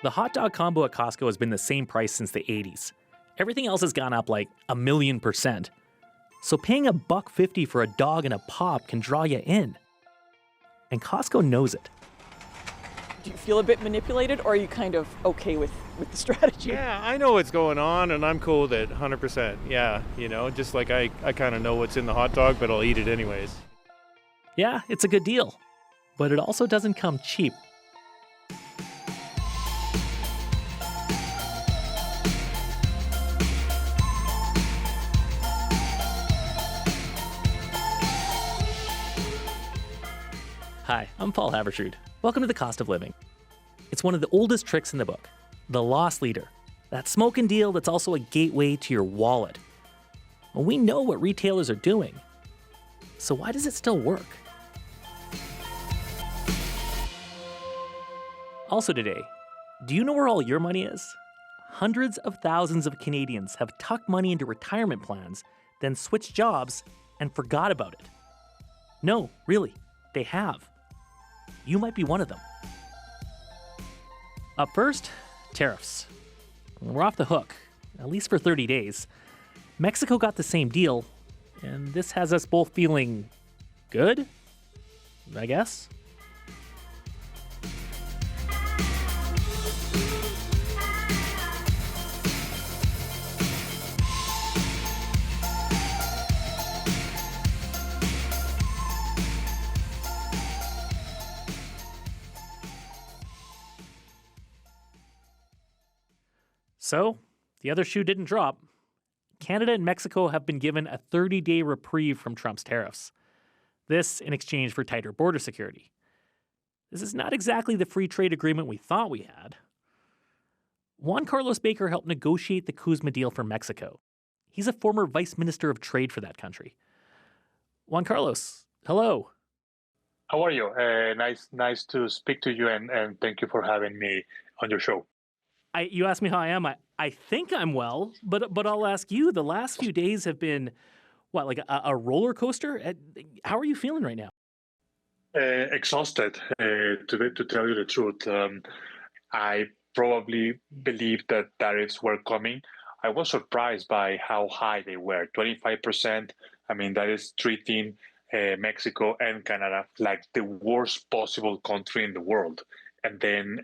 The hot dog combo at Costco has been the same price since the 80s. Everything else has gone up like 1,000,000%. So paying $1.50 for a dog and a pop can draw you in. And Costco knows it. Do you feel a bit manipulated, or are you kind of okay with the strategy? Yeah, I know what's going on, and I'm cool with it, 100%. Yeah, just like I kind of know what's in the hot dog, but I'll eat it anyways. Yeah, it's a good deal. But it also doesn't come cheap. Hi, I'm Paul Havershood. Welcome to The Cost of Living. It's one of the oldest tricks in the book, the loss leader. That smoking deal that's also a gateway to your wallet. Well, we know what retailers are doing. So why does it still work? Also today, do you know where all your money is? Hundreds of thousands of Canadians have tucked money into retirement plans, then switched jobs and forgot about it. No, really, they have. You might be one of them. Up first, tariffs. We're off the hook, at least for 30 days. Mexico got the same deal, and this has us both feeling good, I guess. So, the other shoe didn't drop. Canada and Mexico have been given a 30-day reprieve from Trump's tariffs. This in exchange for tighter border security. This is not exactly the free trade agreement we thought we had. Juan Carlos Baker helped negotiate the CUSMA deal for Mexico. He's a former vice minister of trade for that country. Juan Carlos, hello. How are you? Nice to speak to you, and thank you for having me on your show. You asked me how I am. I think I'm well, but I'll ask you. The last few days have been, like a roller coaster? How are you feeling right now? Exhausted, to tell you the truth. I probably believed that tariffs were coming. I was surprised by how high they were, 25%. I mean, that is treating Mexico and Canada like the worst possible country in the world. And then,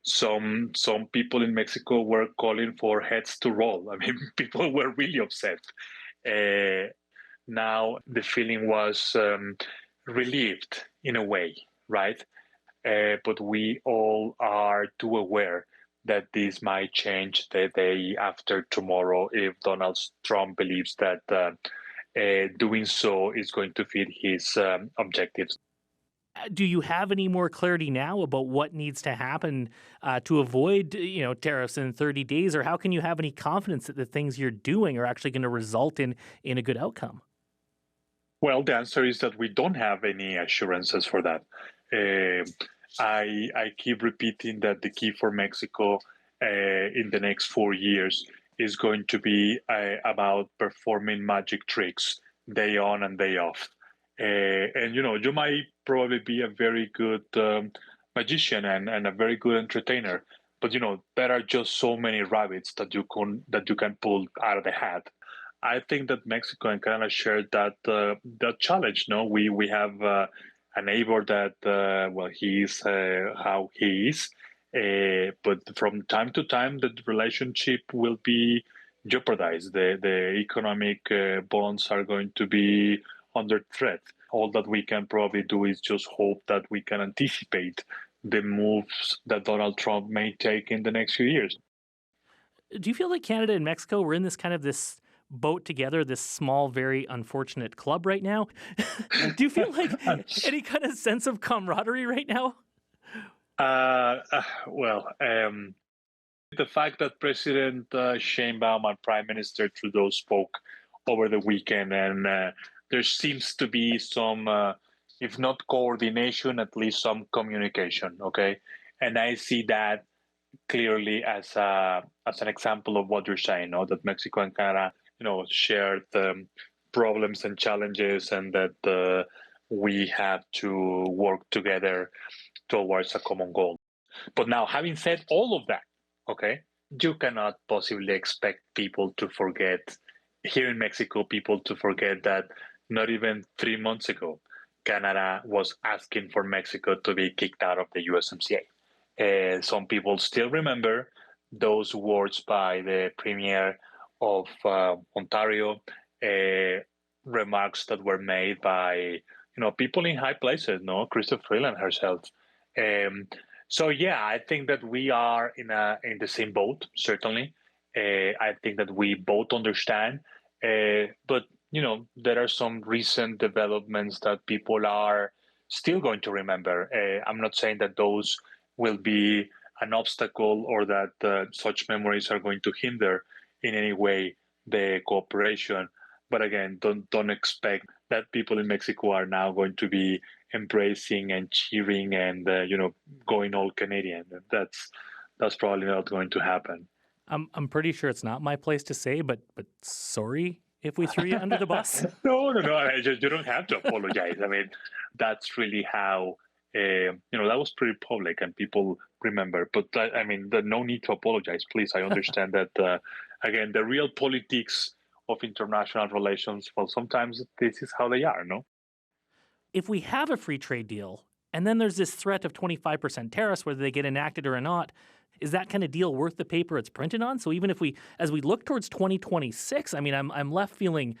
some people in Mexico were calling for heads to roll. I mean, people were really upset. Now the feeling was relieved in a way, right? But we all are too aware that this might change the day after tomorrow if Donald Trump believes that doing so is going to fit his objectives. Do you have any more clarity now about what needs to happen to avoid, tariffs in 30 days? Or how can you have any confidence that the things you're doing are actually going to result in a good outcome? Well, the answer is that we don't have any assurances for that. I keep repeating that the key for Mexico in the next 4 years is going to be about performing magic tricks day on and day off. And you might probably be a very good magician and a very good entertainer, but there are just so many rabbits that you can pull out of the hat. I think that Mexico and Canada share that challenge. No, we have a neighbor that he is how he is, but from time to time the relationship will be jeopardized. The economic bonds are going to be under threat. All that we can probably do is just hope that we can anticipate the moves that Donald Trump may take in the next few years. Do you feel like Canada and Mexico were in this boat together, this small, very unfortunate club right now? Do you feel like any kind of sense of camaraderie right now? The fact that President Sheinbaum and Prime Minister Trudeau spoke over the weekend, and there seems to be some, if not coordination, at least some communication. Okay, and I see that clearly as an example of what you're saying. That Mexico and Canada, shared problems and challenges, and that we have to work together towards a common goal. But now, having said all of that, okay, you cannot possibly expect people to forget, here in Mexico, people to forget that not even 3 months ago, Canada was asking for Mexico to be kicked out of the USMCA. Some people still remember those words by the Premier of Ontario, remarks that were made by people in high places, no, Chrystia Freeland herself. So yeah, I think that we are in the same boat. Certainly, I think that we both understand, but there are some recent developments that people are still going to remember. I'm not saying that those will be an obstacle or that such memories are going to hinder in any way the cooperation. But again, don't expect that people in Mexico are now going to be embracing and cheering and going all Canadian. That's probably not going to happen. I'm pretty sure it's not my place to say, but sorry if we threw you under the bus. No. You don't have to apologize. I mean, that's really how that was pretty public and people remember. But I mean, no need to apologize, please. I understand that again, the real politics of international relations, well, sometimes this is how they are, no? If we have a free trade deal and then there's this threat of 25% tariffs, whether they get enacted or not, is that kind of deal worth the paper it's printed on? So even as we look towards 2026, I mean, I'm left feeling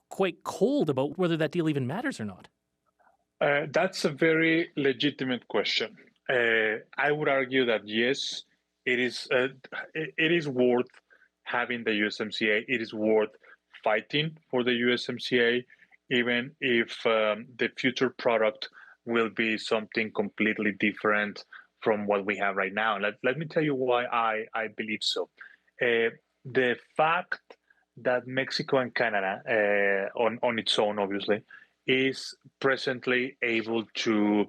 quite cold about whether that deal even matters or not. That's a very legitimate question. I would argue that yes, it is worth having the USMCA. It is worth fighting for the USMCA, even if the future product will be something completely different from what we have right now. Let me tell you why I believe so. The fact that Mexico and Canada, on its own, obviously, is presently able to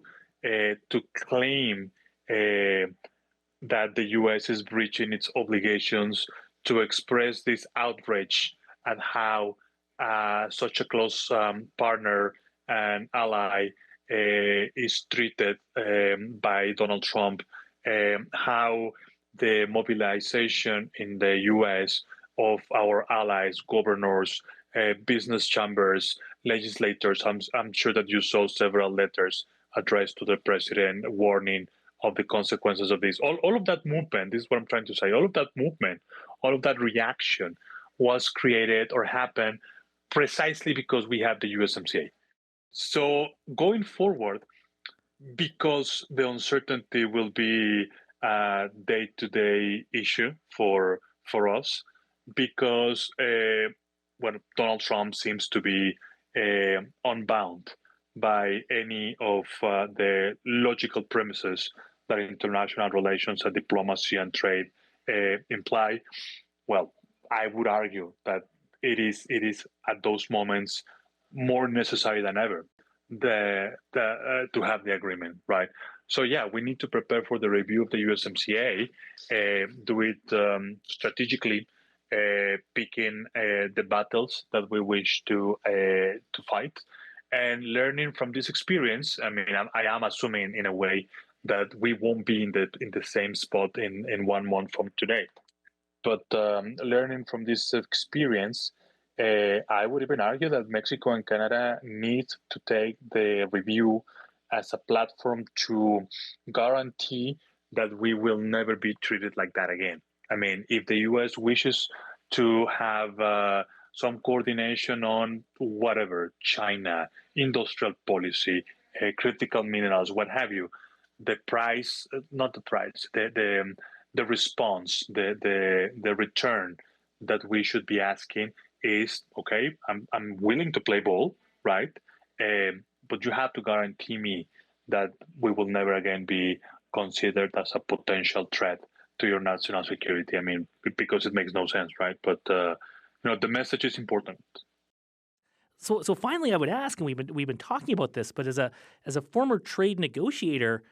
claim that the U.S. is breaching its obligations, to express this outrage at how such a close partner and ally is treated by Donald Trump, how the mobilization in the U.S. of our allies, governors, business chambers, legislators. I'm sure that you saw several letters addressed to the president warning of the consequences of this. All of that movement, this is what I'm trying to say, all of that movement, all of that reaction was created or happened precisely because we have the USMCA. So going forward, because the uncertainty will be a day-to-day issue for us, because Donald Trump seems to be unbound by any of the logical premises that international relations and diplomacy and trade imply. Well, I would argue that it is at those moments more necessary than ever to have the agreement, right? So yeah, we need to prepare for the review of the USMCA, do it strategically, picking the battles that we wish to fight, and learning from this experience. I mean, I am assuming in a way that we won't be in the same spot in 1 month from today, but learning from this experience, I would even argue that Mexico and Canada need to take the review as a platform to guarantee that we will never be treated like that again. I mean, if the U.S. wishes to have some coordination on whatever, China, industrial policy, critical minerals, what have you, the price, not the price, the response, the return that we should be asking is, okay, I'm willing to play ball, right? But you have to guarantee me that we will never again be considered as a potential threat to your national security. I mean, because it makes no sense, right? But the message is important. So finally, I would ask, and we've been talking about this, but as a former trade negotiator,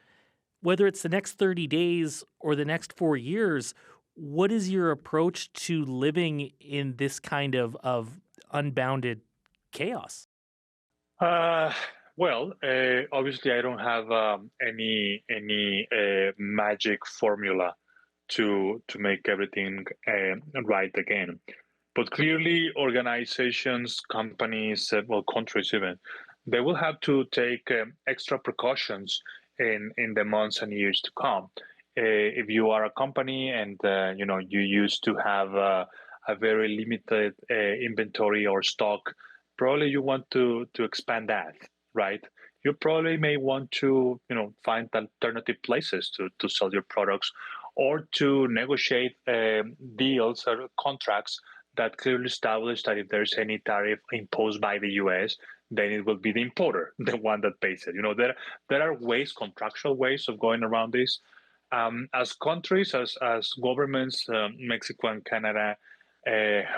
whether it's the next 30 days or the next 4 years, what is your approach to living in this kind of unbounded chaos? Well, Well, obviously, I don't have any magic formula to make everything right again. But clearly, organizations, companies, well, countries even, they will have to take extra precautions in the months and years to come. If you are a company and you used to have a very limited inventory or stock, probably you want to expand that, right? You probably may want to find alternative places to sell your products or to negotiate deals or contracts that clearly establish that if there's any tariff imposed by the US, then it will be the importer, the one that pays it. There are ways, contractual ways of going around this. As countries, as governments, Mexico and Canada,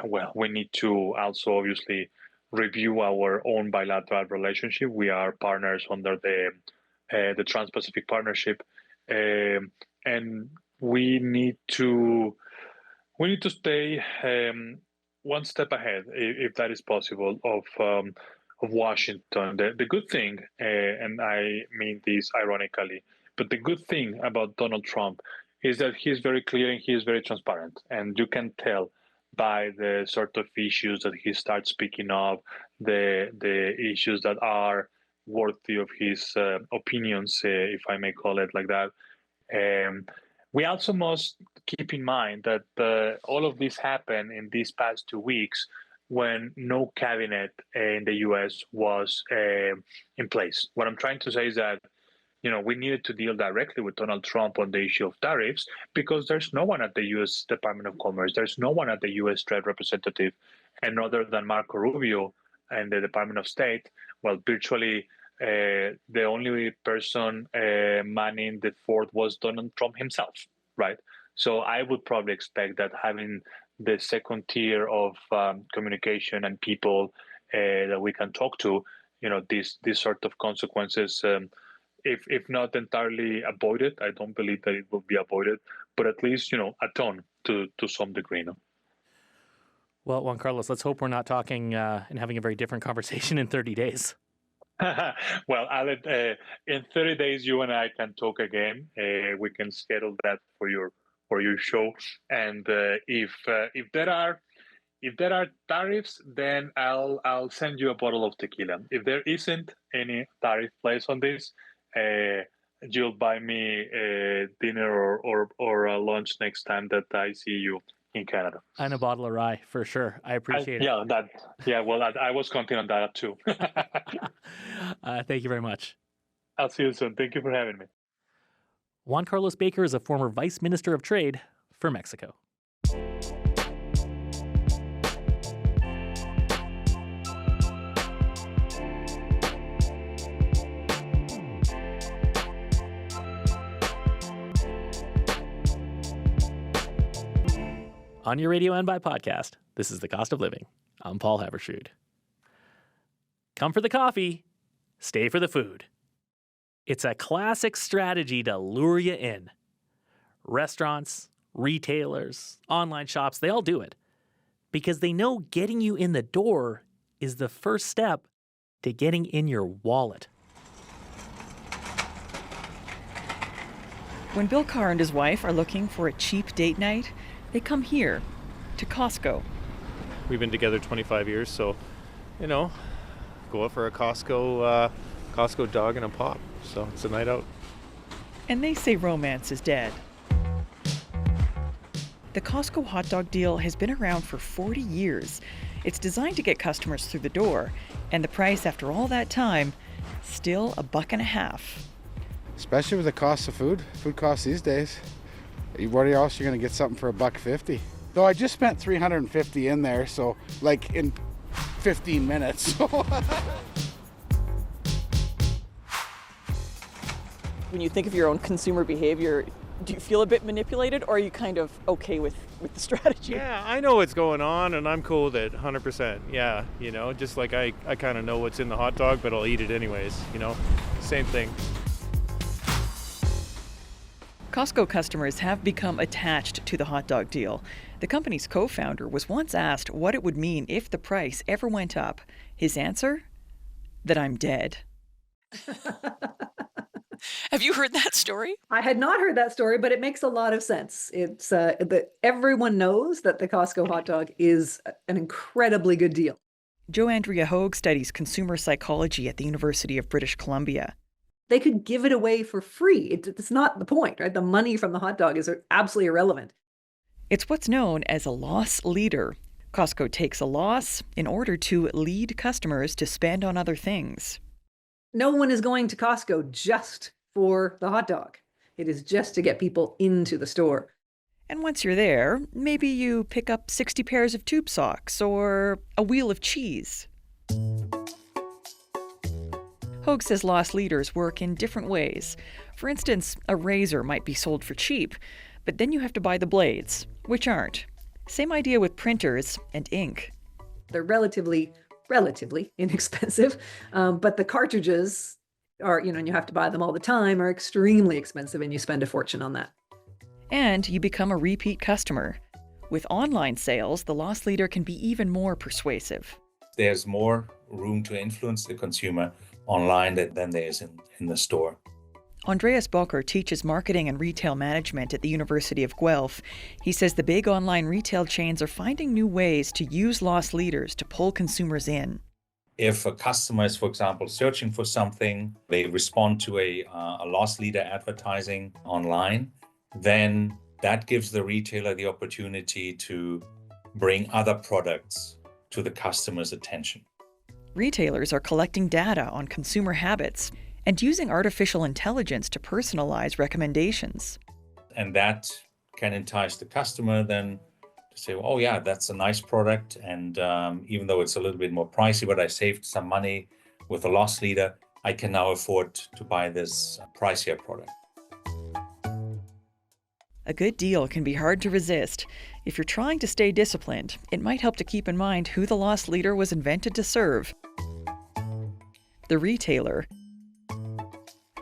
well, we need to also obviously review our own bilateral relationship. We are partners under the Trans-Pacific Partnership, and we need to stay one step ahead, if that is possible, of Washington. The good thing, and I mean this ironically, but the good thing about Donald Trump is that he's very clear and he is very transparent, and you can tell by the sort of issues that he starts speaking of, the issues that are worthy of his opinions, if I may call it like that. We also must keep in mind that all of this happened in these past 2 weeks when no cabinet in the U.S. was in place. What I'm trying to say is that we needed to deal directly with Donald Trump on the issue of tariffs because there's no one at the U.S. Department of Commerce, there's no one at the U.S. Trade Representative, and other than Marco Rubio and the Department of State, well, virtually the only person manning the fort was Donald Trump himself, right? So I would probably expect that having the second tier of communication and people that we can talk to, these sort of consequences, if not entirely avoided, I don't believe that it will be avoided, but at least, atone to some degree. No? Well, Juan Carlos, let's hope we're not talking and having a very different conversation in 30 days. Well, Alan, in 30 days, you and I can talk again. We can schedule that for your show. And if there are tariffs, then I'll send you a bottle of tequila. If there isn't any tariff placed on this, you'll buy me dinner or a lunch next time that I see you in Canada. And a bottle of rye, for sure. I appreciate it. Well, I was counting on that too. Thank you very much. I'll see you soon. Thank you for having me. Juan Carlos Baker is a former Vice Minister of Trade for Mexico. On your radio and by podcast, this is The Cost of Living. I'm Paul Havershood. Come for the coffee, stay for the food. It's a classic strategy to lure you in. Restaurants, retailers, online shops, they all do it because they know getting you in the door is the first step to getting in your wallet. When Bill Carr and his wife are looking for a cheap date night, they come here to Costco. We've been together 25 years, so, go out for a Costco dog and a pop. So it's a night out. And they say romance is dead. The Costco hot dog deal has been around for 40 years. It's designed to get customers through the door, and the price after all that time, still $1.50. Especially with the cost of food costs these days. Where else you're going to get something for $1.50? Though I just spent $350 in there, so like in 15 minutes. When you think of your own consumer behavior, do you feel a bit manipulated, or are you kind of okay with the strategy? Yeah, I know what's going on, and I'm cool with it, 100%. Yeah, just like I kind of know what's in the hot dog, but I'll eat it anyways, Same thing. Costco customers have become attached to the hot dog deal. The company's co-founder was once asked what it would mean if the price ever went up. His answer? That I'm dead. Have you heard that story? I had not heard that story, but it makes a lot of sense. It's that everyone knows that the Costco hot dog is an incredibly good deal. Jo Andrea Hogue studies consumer psychology at the University of British Columbia. They could give it away for free. It's not the point, right? The money from the hot dog is absolutely irrelevant. It's what's known as a loss leader. Costco takes a loss in order to lead customers to spend on other things. No one is going to Costco just for the hot dog. It is just to get people into the store. And once you're there, maybe you pick up 60 pairs of tube socks or a wheel of cheese. Hogue says loss leaders work in different ways. For instance, a razor might be sold for cheap, but then you have to buy the blades, which aren't. Same idea with printers and ink. They're relatively inexpensive, but the cartridges are, and you have to buy them all the time, are extremely expensive, and you spend a fortune on that. And you become a repeat customer. With online sales, the loss leader can be even more persuasive. There's more room to influence the consumer online than there is in the store. Andreas Boker teaches marketing and retail management at the University of Guelph. He says the big online retail chains are finding new ways to use loss leaders to pull consumers in. If a customer is, for example, searching for something, they respond to a loss leader advertising online, then that gives the retailer the opportunity to bring other products to the customer's attention. Retailers are collecting data on consumer habits and using artificial intelligence to personalize recommendations. And that can entice the customer then to say, oh yeah, that's a nice product. And even though it's a little bit more pricey, but I saved some money with a loss leader, I can now afford to buy this pricier product. A good deal can be hard to resist. If you're trying to stay disciplined, it might help to keep in mind who the loss leader was invented to serve. The retailer.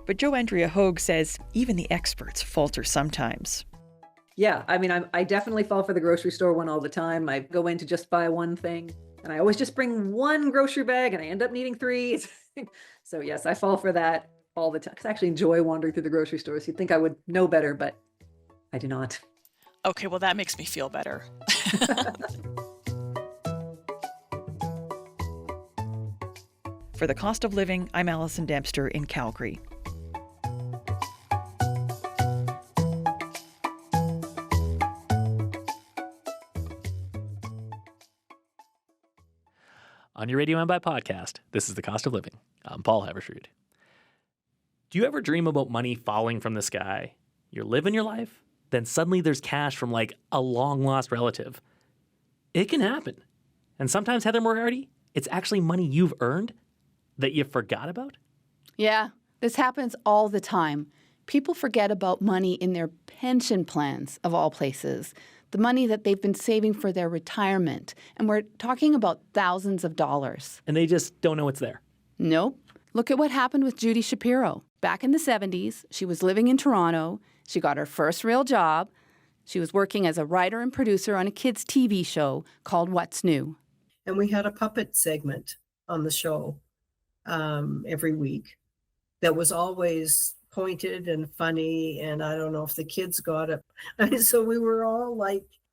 But Jo Andrea Hogue says even the experts falter sometimes. Yeah, I mean, I definitely fall for the grocery store one all the time. I go in to just buy one thing, and I always just bring one grocery bag, and I end up needing 3. So yes, I fall for that all the time. Because I actually enjoy wandering through the grocery stores. You'd think I would know better, but I do not. Okay, well, that makes me feel better. For The Cost of Living, I'm Alison Dempster in Calgary. On your radio and by podcast, this is The Cost of Living. I'm Paul Haberstrood. Do you ever dream about money falling from the sky? You're living your life, then suddenly there's cash from like a long-lost relative. It can happen. And sometimes, Heather Moriarty, it's actually money you've earned that you forgot about? Yeah, this happens all the time. People forget about money in their pension plans, of all places, the money that they've been saving for their retirement. And we're talking about thousands of dollars. And they just don't know it's there. Nope. Look at what happened with Judy Shapiro. Back in the 70s, she was living in Toronto. She got her first real job. She was working as a writer and producer on a kids' TV show called What's New. And we had a puppet segment on the show every week that was always pointed and funny, and I don't know if the kids got it. So we were all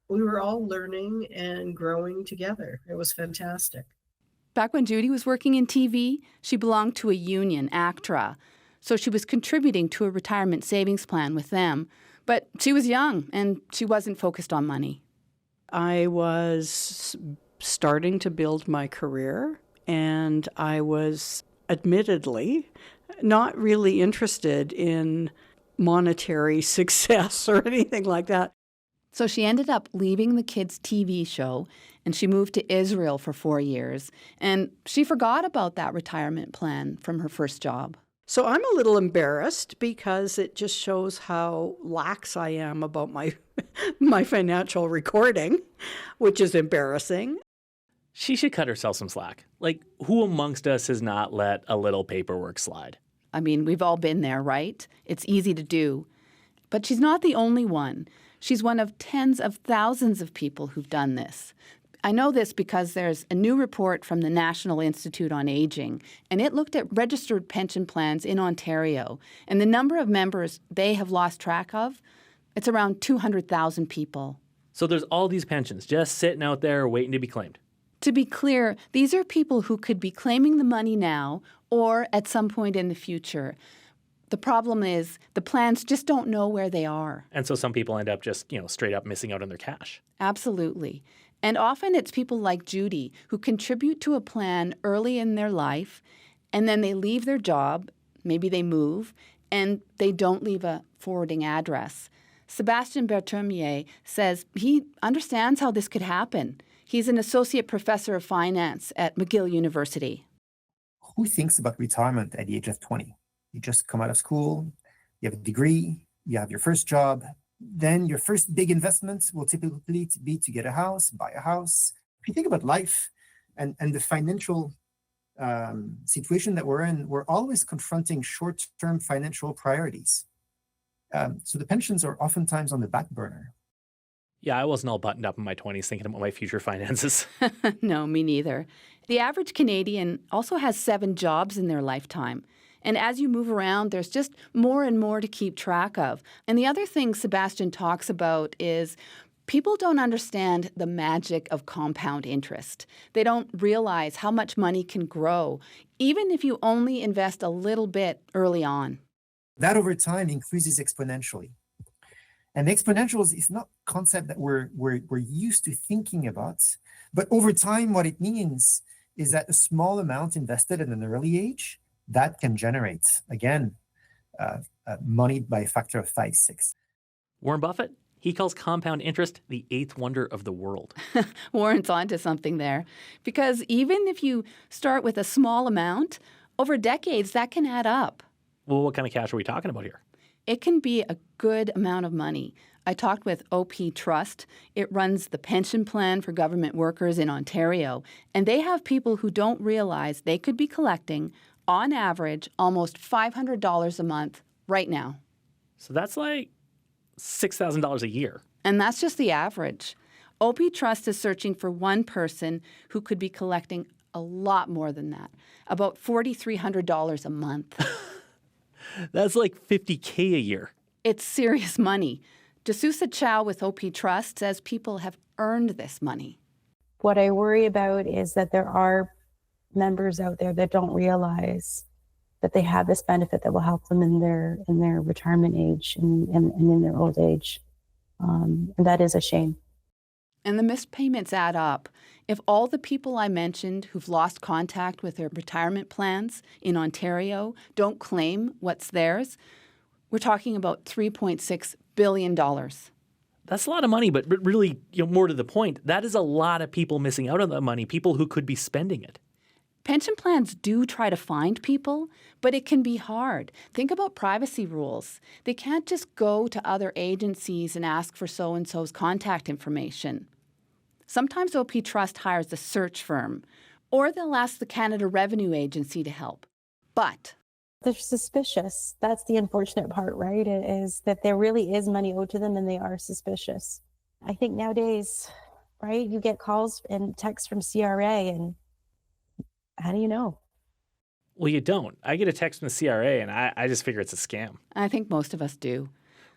learning and growing together. It was fantastic. Back when Judy was working in TV, she belonged to a union, ACTRA, so she was contributing to a retirement savings plan with them. But she was young, and she wasn't focused on money. I was starting to build my career, and I was admittedly not really interested in monetary success or anything like that. So she ended up leaving the kids' TV show, and she moved to Israel for 4 years. And she forgot about that retirement plan from her first job. So I'm a little embarrassed because it just shows how lax I am about my financial recording, which is embarrassing. She should cut herself some slack. Like, who amongst us has not let a little paperwork slide? I mean, we've all been there, right? It's easy to do. But she's not the only one. She's one of tens of thousands of people who've done this. I know this because there's a new report from the National Institute on Aging, and it looked at registered pension plans in Ontario. And the number of members they have lost track of, it's around 200,000 people. So there's all these pensions just sitting out there waiting to be claimed. To be clear, these are people who could be claiming the money now or at some point in the future. The problem is the plans just don't know where they are. And so some people end up just, straight up missing out on their cash. Absolutely. And often it's people like Judy who contribute to a plan early in their life, and then they leave their job, maybe they move, and they don't leave a forwarding address. Sebastien Berthermier says he understands how this could happen. He's an associate professor of finance at McGill University. Who thinks about retirement at the age of 20? You just come out of school, you have a degree, you have your first job, then your first big investment will typically be to get a house, buy a house. If you think about life and the financial situation that we're in, we're always confronting short-term financial priorities. So the pensions are oftentimes on the back burner. Yeah, I wasn't all buttoned up in my 20s thinking about my future finances. No, me neither. The average Canadian also has 7 jobs in their lifetime. And as you move around, there's just more and more to keep track of. And the other thing Sebastien talks about is people don't understand the magic of compound interest. They don't realize how much money can grow, even if you only invest a little bit early on. That over time increases exponentially. And exponential is not a concept that we're used to thinking about. But over time, what it means is that a small amount invested at an early age, that can generate, again, money by a factor of 5, 6. Warren Buffett, he calls compound interest the 8th wonder of the world. Warren's onto something there. Because even if you start with a small amount, over decades, that can add up. Well, what kind of cash are we talking about here? It can be a good amount of money. I talked with OP Trust. It runs the pension plan for government workers in Ontario, and they have people who don't realize they could be collecting, on average, almost $500 a month right now. So that's like $6,000 a year. And that's just the average. OP Trust is searching for one person who could be collecting a lot more than that, about $4,300 a month. That's like $50K a year. It's serious money. D'Souza Chow with OP Trust says people have earned this money. What I worry about is that there are members out there that don't realize that they have this benefit that will help them in their retirement age and in their old age. And that is a shame. And the missed payments add up. If all the people I mentioned who've lost contact with their retirement plans in Ontario don't claim what's theirs, we're talking about $3.6 billion. That's a lot of money, but really, more to the point, that is a lot of people missing out on that money, people who could be spending it. Pension plans do try to find people, but it can be hard. Think about privacy rules. They can't just go to other agencies and ask for so-and-so's contact information. Sometimes OP Trust hires a search firm, or they'll ask the Canada Revenue Agency to help. But they're suspicious. That's the unfortunate part, right? Is that there really is money owed to them and they are suspicious. I think nowadays, right, you get calls and texts from CRA and how do you know? Well, you don't. I get a text from the CRA and I just figure it's a scam. I think most of us do.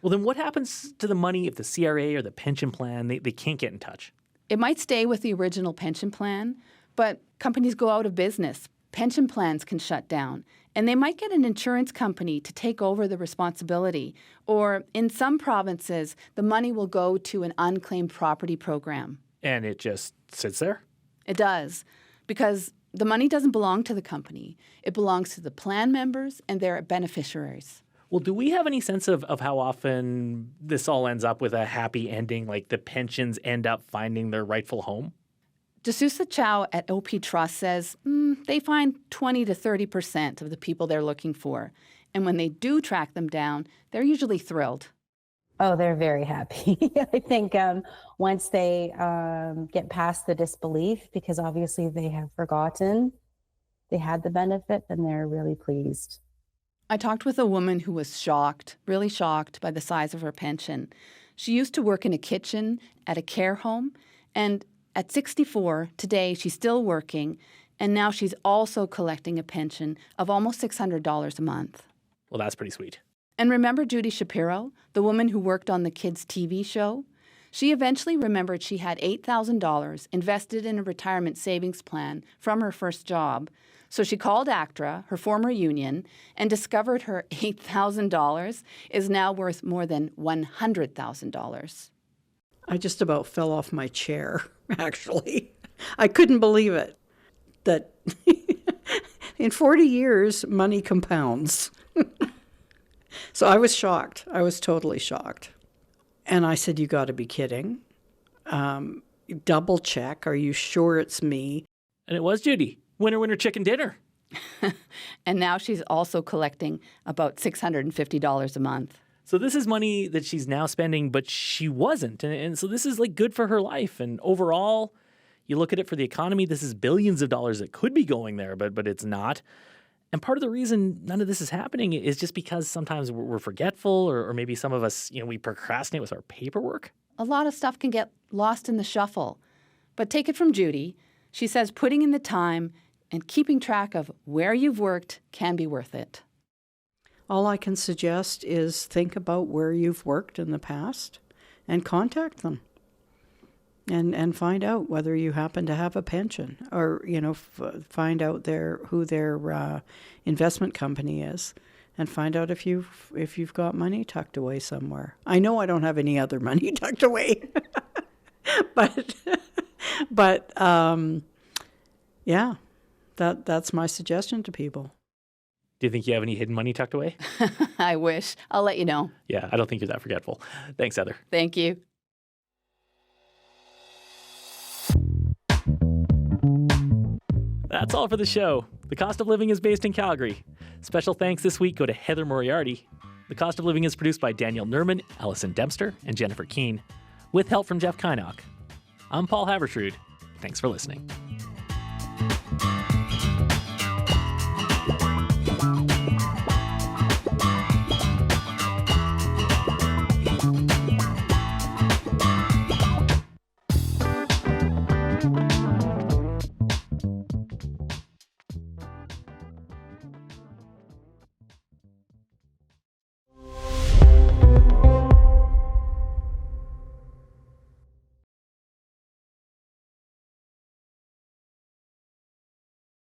Well, then what happens to the money if the CRA or the pension plan, they can't get in touch? It might stay with the original pension plan, but companies go out of business. Pension plans can shut down, and they might get an insurance company to take over the responsibility. Or in some provinces, the money will go to an unclaimed property program. And it just sits there? It does, because the money doesn't belong to the company. It belongs to the plan members and their beneficiaries. Well, do we have any sense of how often this all ends up with a happy ending, like the pensions end up finding their rightful home? D'Souza Chow at OP Trust says they find 20 to 30% of the people they're looking for. And when they do track them down, they're usually thrilled. Oh, they're very happy. I think once they get past the disbelief, because obviously they have forgotten they had the benefit, then they're really pleased. I talked with a woman who was shocked, really shocked by the size of her pension. She used to work in a kitchen at a care home, and At 64, today she's still working, and now she's also collecting a pension of almost $600 a month. Well, that's pretty sweet. And remember Judy Shapiro, the woman who worked on the kids' TV show? She eventually remembered she had $8,000 invested in a retirement savings plan from her first job. So she called ACTRA, her former union, and discovered her $8,000 is now worth more than $100,000. I just about fell off my chair, actually. I couldn't believe it, that in 40 years, money compounds. So I was shocked. I was totally shocked. And I said, you got to be kidding. Double check. Are you sure it's me? And it was Judy. Winner, winner, chicken dinner. And now she's also collecting about $650 a month. So this is money that she's now spending, but she wasn't. And so this is like good for her life. And overall, you look at it for the economy, this is billions of dollars that could be going there, but it's not. And part of the reason none of this is happening is just because sometimes we're forgetful or maybe some of us, we procrastinate with our paperwork. A lot of stuff can get lost in the shuffle. But take it from Judy. She says putting in the time and keeping track of where you've worked can be worth it. All I can suggest is think about where you've worked in the past and contact them and find out whether you happen to have a pension or, find out who their investment company is and find out if you've got money tucked away somewhere. I know I don't have any other money tucked away, but yeah, that's my suggestion to people. Do you think you have any hidden money tucked away? I wish. I'll let you know. Yeah, I don't think you're that forgetful. Thanks, Heather. Thank you. That's all for the show. The Cost of Living is based in Calgary. Special thanks this week go to Heather Moriarty. The Cost of Living is produced by Daniel Nerman, Allison Dempster, and Jennifer Keene, with help from Jeff Kynock. I'm Paul Havershrud. Thanks for listening.